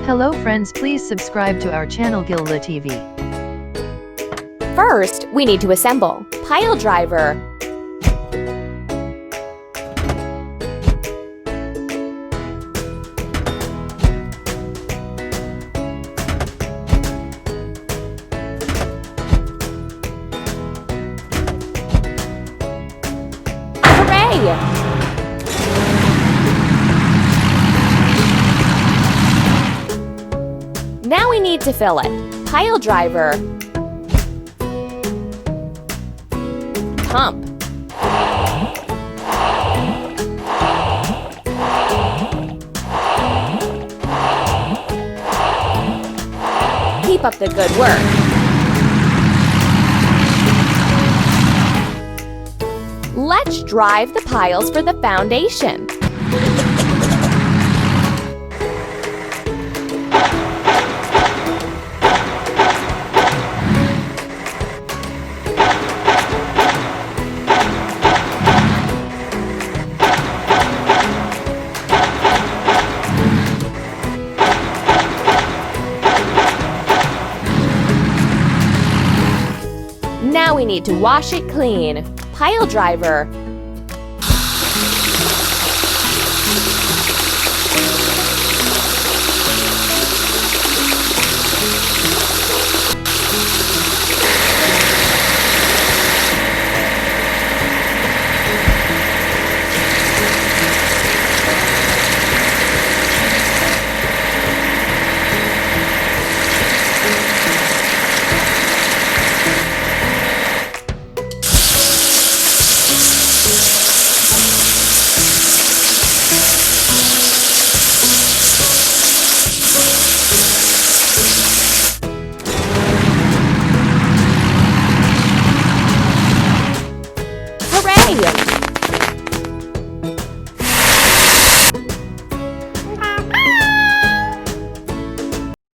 Hello friends, please subscribe to our channel Gillu TV. First, we need to assemble pile driver, hooray! Now we need to fill it. Pile driver, pump, keep up the good work. Let's drive the piles for the foundation. Now we need to wash it clean. Pile driver, hooray!